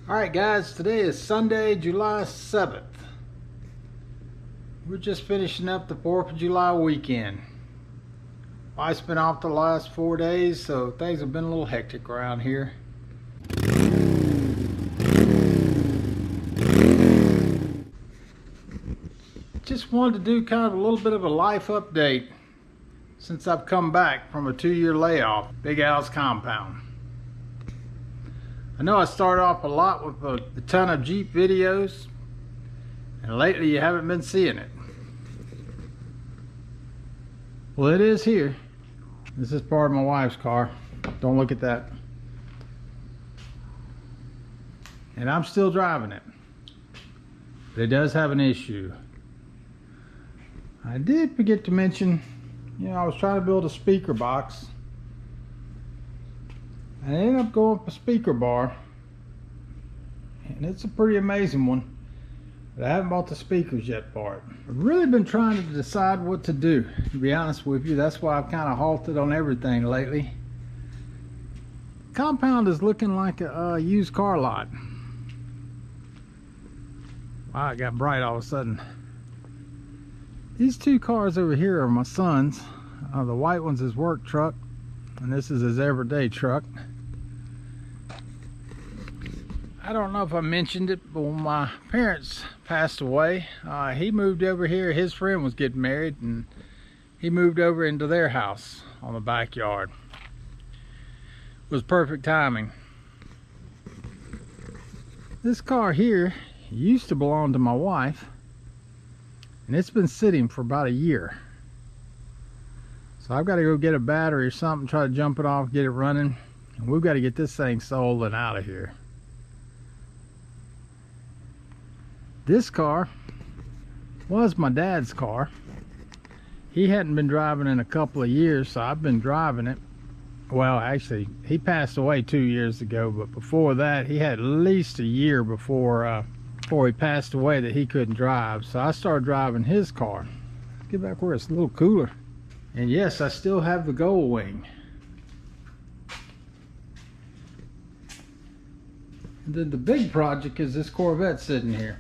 Alright guys, today is Sunday, July 7th. We're just finishing up the 4th of July weekend. Wife's been off the last 4 days, so things have been a little hectic around here. Just wanted to do kind of a little bit of a life update since I've come back from a 2-year layoff, Big Als compound. I know I started off a lot with a ton of Jeep videos, and lately you haven't been seeing it. Well, it is here. This is part of my wife's car. Don't look at that. And I'm still driving it. But it does have an issue. I did forget to mention, I was trying to build a speaker box. I ended up going for a speaker bar, and it's a pretty amazing one, but I haven't bought the speakers yet for it. I've really been trying to decide what to do, to be honest with you. That's why I've kind of halted on everything lately. Compound is looking like a used car lot. Wow, it got bright all of a sudden. These two cars over here are my son's. The white one's his work truck, and this is his everyday truck. I don't know if I mentioned it, but when my parents passed away, he moved over here. His friend was getting married, and he moved over into their house on the backyard. It was perfect timing. This car here used to belong to my wife, and it's been sitting for about a year. So I've got to go get a battery or something, try to jump it off, get it running, and we've got to get this thing sold and out of here. This car was my dad's car. He hadn't been driving in a couple of years, so I've been driving it. Well, actually, he passed away 2 years ago, but before that, he had at least a year before he passed away that he couldn't drive. So I started driving his car. Let's get back where it's a little cooler. And yes, I still have the Gold Wing. And then the big project is this Corvette sitting here.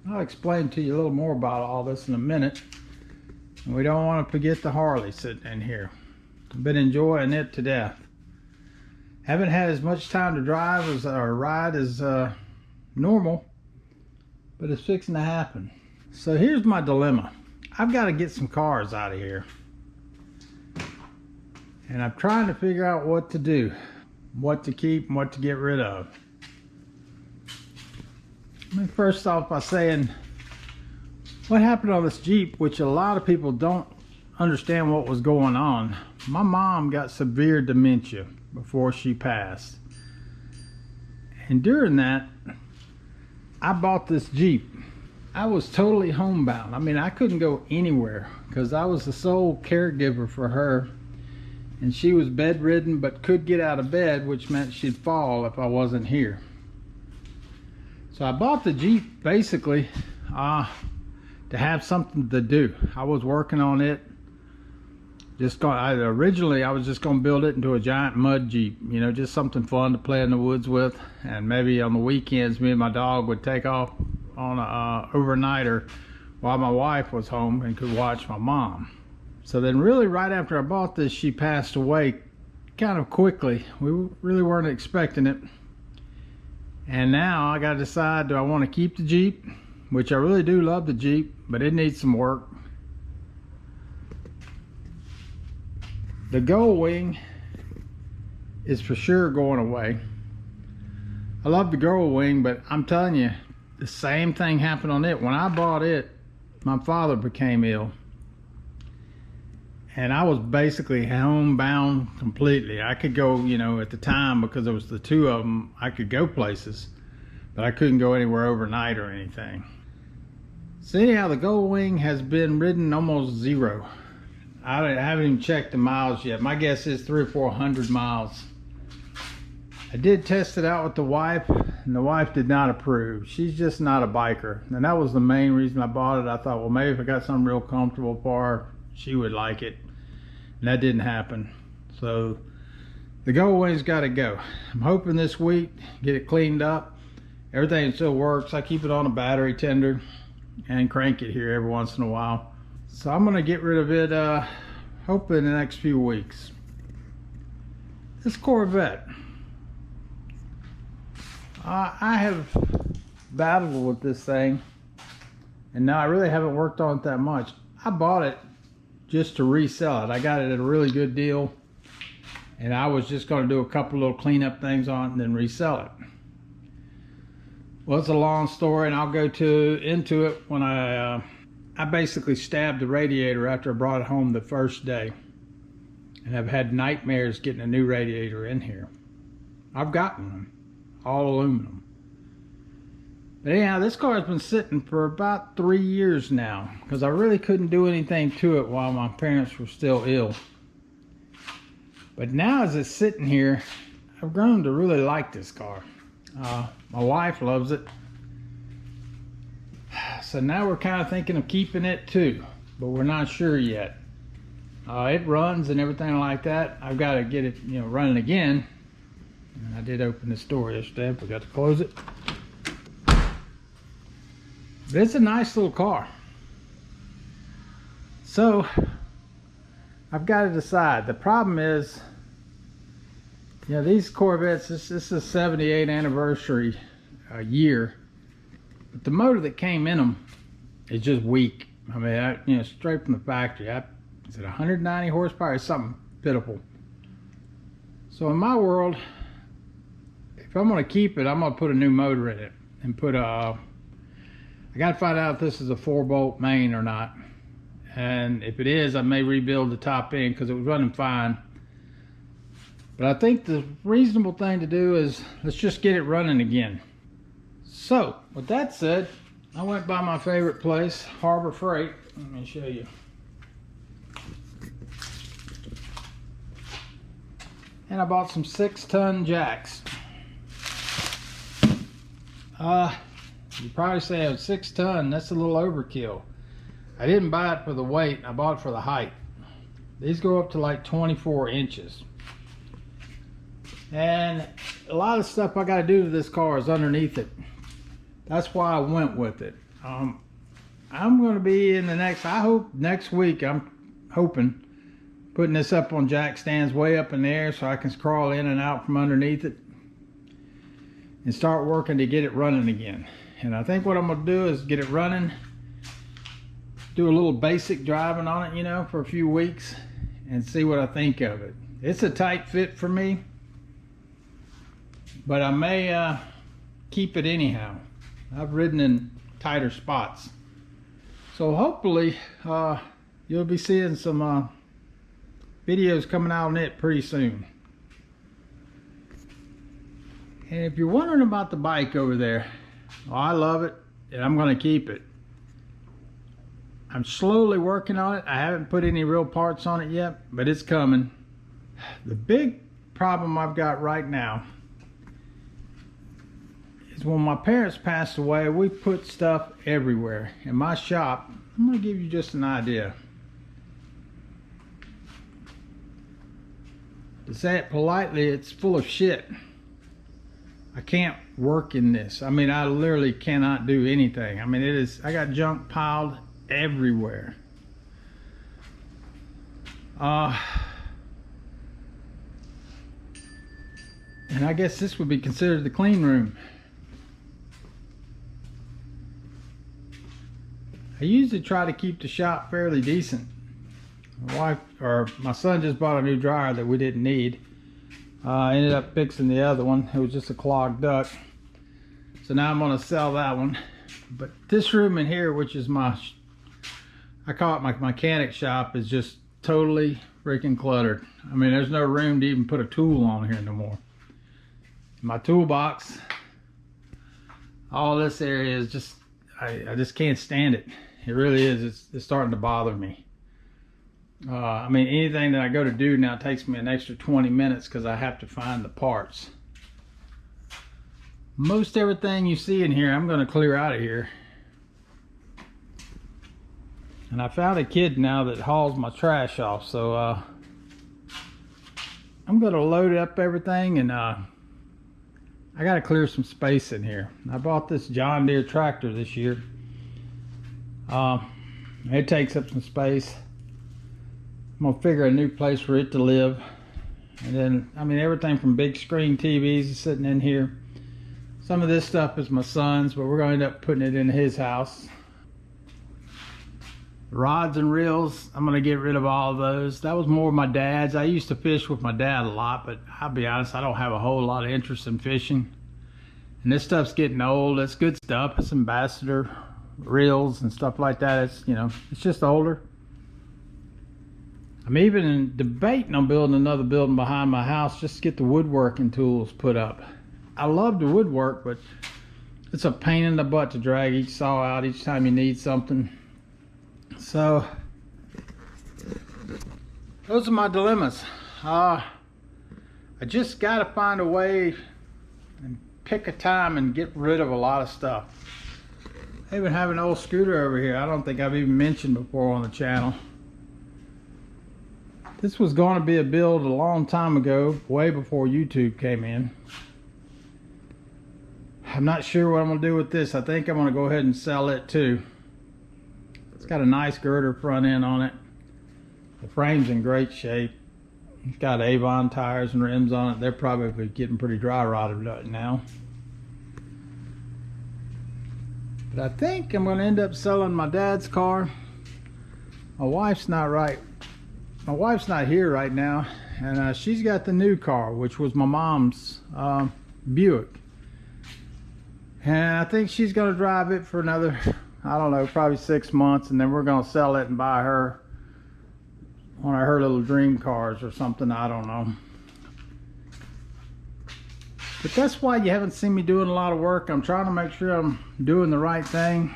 I'll explain to you a little more about all this in a minute. And we don't want to forget the Harley sitting in here. I've been enjoying it to death. Haven't had as much time to drive as or ride as normal, but it's fixing to happen. So here's my dilemma. I've got to get some cars out of here, and I'm trying to figure out what to do, what to keep and what to get rid of. Let me first off by saying what happened on this Jeep, which a lot of people don't understand what was going on. My mom got severe dementia before she passed, and during that I bought this Jeep. I was totally homebound. I mean, I couldn't go anywhere because I was the sole caregiver for her, and she was bedridden but could get out of bed, which meant she'd fall if I wasn't here. So I bought the Jeep basically to have something to do. I was working on it. Originally I was just going to build it into a giant mud Jeep, just something fun to play in the woods with, and maybe on the weekends me and my dog would take off on a overnighter while my wife was home and could watch my mom. So then really right after I bought this, she passed away kind of quickly. We really weren't expecting it. And now I got to decide, do I want to keep the Jeep, which I really do love the Jeep, but it needs some work. The Gold Wing is for sure going away. I love the Gold Wing, but I'm telling you, the same thing happened on it. When I bought it, my father became ill, and I was basically homebound completely. I could go, at the time, because there was the two of them, I could go places, but I couldn't go anywhere overnight or anything. So anyhow, the Gold Wing has been ridden almost zero. I haven't even checked the miles yet. My guess is 300 or 400 miles. I did test it out with the wife, and the wife did not approve. She's just not a biker, and that was the main reason I bought it. I thought, well, maybe if I got something real comfortable for her, she would like it, and that didn't happen. So The gold wing's got to go. I'm hoping this week get it cleaned up. Everything still works. I keep it on a battery tender and crank it here every once in a while. So I'm gonna get rid of it hopefully in the next few weeks. This Corvette, I have battled with this thing, and now I really haven't worked on it that much. I bought it just to resell it. I got it at a really good deal, and I was just going to do a couple little cleanup things on it and then resell it. Well, it's a long story, and I'll go into it when I basically stabbed the radiator after I brought it home the first day, and I've had nightmares getting a new radiator in here. I've gotten them, all aluminum. But anyhow, this car has been sitting for about 3 years now because I really couldn't do anything to it while my parents were still ill. But now as it's sitting here, I've grown to really like this car. My wife loves it. So now we're kind of thinking of keeping it too, but we're not sure yet. It runs and everything like that. I've got to get it, running again. And I did open this door yesterday, I forgot to close it. But it's a nice little car. So I've got to decide. The problem is, these Corvettes, this is a 78 anniversary year, but the motor that came in them is just weak. I mean, straight from the factory. Is it 190 horsepower? It's something pitiful. So in my world, if I'm going to keep it, I'm going to put a new motor in it and put a. I got to find out if this is a 4-bolt main or not, and if it is, I may rebuild the top end because it was running fine. But I think the reasonable thing to do is let's just get it running again. So with that said, I went by my favorite place, Harbor Freight. Let me show you. And I bought some 6-ton jacks. You probably say, 6 ton, that's a little overkill. I didn't buy it for the weight, I bought it for the height. These go up to like 24 inches. And a lot of stuff I got to do to this car is underneath it. That's why I went with it. I'm going to be in the next week, I'm hoping, putting this up on jack stands way up in the air so I can crawl in and out from underneath it and start working to get it running again. And I think what I'm going to do is get it running, do a little basic driving on it, for a few weeks and see what I think of it. It's a tight fit for me, but I may keep it anyhow. I've ridden in tighter spots. So hopefully you'll be seeing some videos coming out on it pretty soon. And if you're wondering about the bike over there, well, I love it and I'm going to keep it. I'm slowly working on it. I haven't put any real parts on it yet, but it's coming. The big problem I've got right now is when my parents passed away, we put stuff everywhere. In my shop, I'm going to give you just an idea. To say it politely, it's full of shit. I can't work in this. I mean, I literally cannot do anything. I mean, I got junk piled everywhere. And I guess this would be considered the clean room. I usually try to keep the shop fairly decent. My son just bought a new dryer that we didn't need. I ended up fixing the other one. It was just a clogged duct. So now I'm going to sell that one. But this room in here, which is I call it my mechanic shop, is just totally freaking cluttered. I mean, there's no room to even put a tool on here no more. My toolbox, all this area is just, I just can't stand it. It really is. It's starting to bother me. I mean, anything that I go to do now takes me an extra 20 minutes because I have to find the parts. Most everything you see in here, I'm going to clear out of here. And I found a kid now that hauls my trash off, so I'm gonna load up everything, and I gotta clear some space in here. I bought this John Deere tractor this year. It takes up some space. I'm gonna figure a new place for it to live. And then, I mean, everything from big screen TVs is sitting in here. Some of this stuff is my son's, but we're gonna end up putting it in his house. Rods and reels, I'm gonna get rid of all of those. That was more my dad's. I used to fish with my dad a lot, but I'll be honest, I don't have a whole lot of interest in fishing. And this stuff's getting old. It's good stuff. It's Ambassador reels and stuff like that. It's, you know, it's just older. I'm even debating on building another building behind my house just to get the woodworking tools put up. I love the woodwork, but it's a pain in the butt to drag each saw out each time you need something. So those are my dilemmas. I just got to find a way and pick a time and get rid of a lot of stuff. I even have an old scooter over here I don't think I've even mentioned before on the channel. This was going to be a build a long time ago, way before YouTube came in. I'm not sure what I'm going to do with this. I think I'm going to go ahead and sell it too. It's got a nice girder front end on it. The frame's in great shape. It's got Avon tires and rims on it. They're probably getting pretty dry rotted now. But I think I'm going to end up selling my dad's car. My wife's not here right now, and she's got the new car, which was my mom's Buick. And I think she's going to drive it for another, I don't know, probably 6 months, and then we're going to sell it and buy her one of her little dream cars or something. I don't know. But that's why you haven't seen me doing a lot of work. I'm trying to make sure I'm doing the right thing.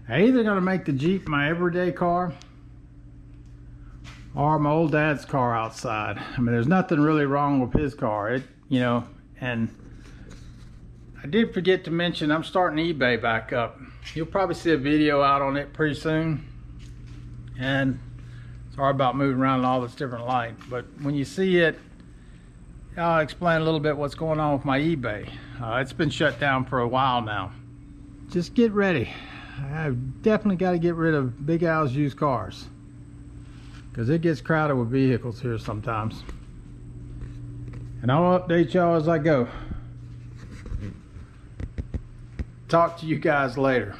I'm either going to make the Jeep my everyday car or my old dad's car outside. I mean, there's nothing really wrong with his car, you know. And I did forget to mention, I'm starting eBay back up. You'll probably see a video out on it pretty soon. And sorry about moving around in all this different light, but when you see it, I'll explain a little bit what's going on with my eBay. It's been shut down for a while now. Just get ready. I've definitely got to get rid of Big Als used cars, because it gets crowded with vehicles here sometimes. And I'll update y'all as I go. Talk to you guys later.